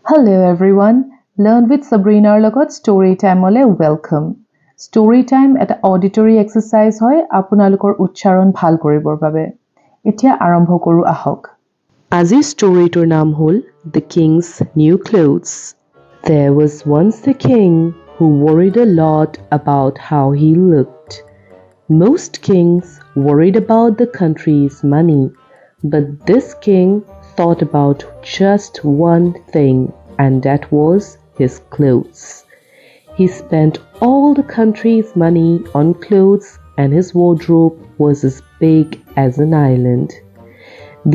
Hello everyone. Learn with Sabrinaৰ লগত story time ole welcome. Story time এটা auditory exercise হয় আপোনালোকৰ উচ্চাৰণ ভাল কৰিবৰ বাবে. এতিয়া আৰম্ভ কৰো আহক. আজি storyটোৰ নাম হ'ল The King's New Clothes. There was once a king who worried a lot about how he looked. Most kings worried about the country's money, but this king thought about just one thing, and that was his clothes. He spent all the country's money on clothes, and his wardrobe was as big as an island.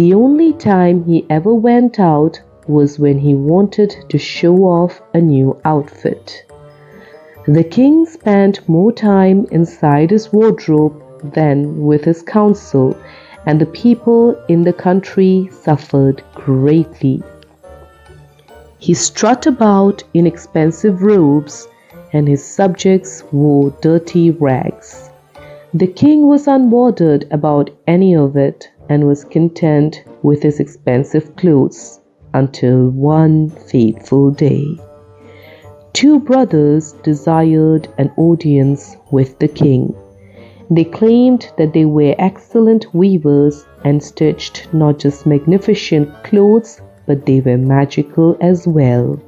The only time he ever went out was when he wanted to show off a new outfit. The king spent more time inside his wardrobe than with his council, and the people in the country suffered greatly. He strut about in expensive robes, and his subjects wore dirty rags. The king was unbothered about any of it and was content with his expensive clothes until one fateful day. Two brothers desired an audience with the king. They claimed that they were excellent weavers and stitched not just magnificent clothes, but they were magical as well.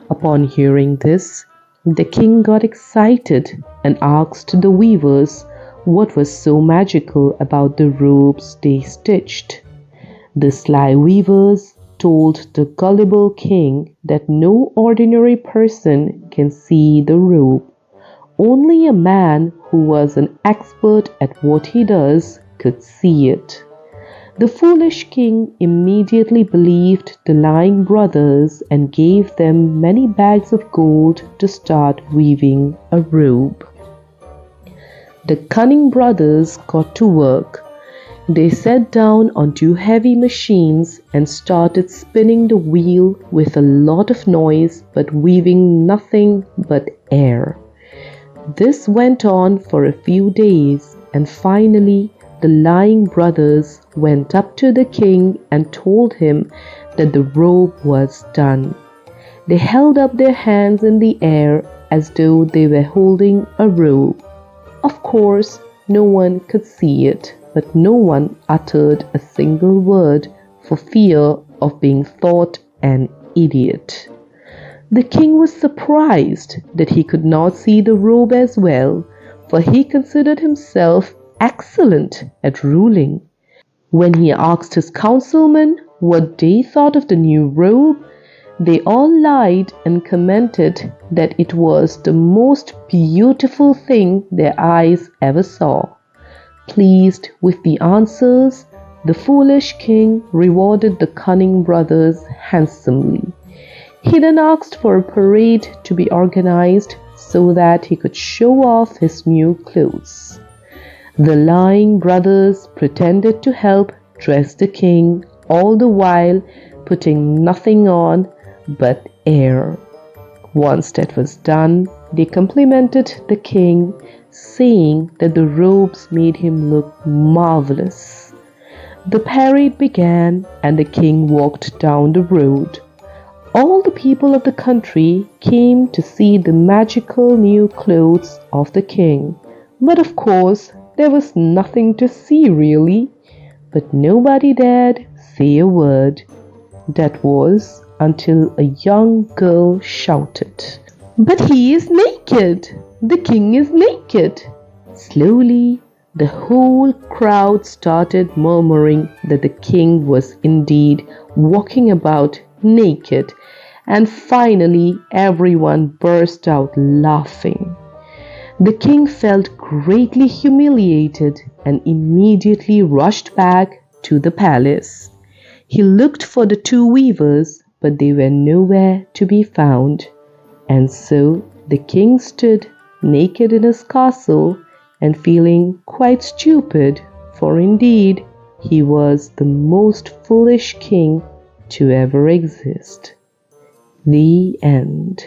Upon hearing this, the king got excited and asked the weavers what was so magical about the robes they stitched. The sly weavers told the gullible king that no ordinary person can see the robe. Only a man who was an expert at what he does could see it. The foolish king immediately believed the lying brothers and gave them many bags of gold to start weaving a robe. The cunning brothers got to work. They sat down on two heavy machines and started spinning the wheel with a lot of noise but weaving nothing but air. This went on for a few days, and finally the lying brothers went up to the king and told him that the robe was done. They held up their hands in the air as though they were holding a robe. Of course, no one could see it, but no one uttered a single word for fear of being thought an idiot. The king was surprised that he could not see the robe as well, for he considered himself excellent at ruling. When he asked his councilmen what they thought of the new robe, they all lied and commented that it was the most beautiful thing their eyes ever saw. Pleased with the answers, the foolish king rewarded the cunning brothers handsomely. He then asked for a parade to be organized so that he could show off his new clothes. The lying brothers pretended to help dress the king, all the while putting nothing on but air. Once that was done, they complimented the king, saying that the robes made him look marvelous. The parade began, and the king walked down the road. All the people of the country came to see the magical new clothes of the king. But of course, there was nothing to see really. But nobody dared say a word. That was until a young girl shouted, "But he is naked! The king is naked!" Slowly, the whole crowd started murmuring that the king was indeed walking about naked, and finally everyone burst out laughing. The king felt greatly humiliated and immediately rushed back to the palace. He looked for the two weavers, but they were nowhere to be found, and so the king stood naked in his castle and feeling quite stupid, for indeed he was the most foolish king to ever exist. The end.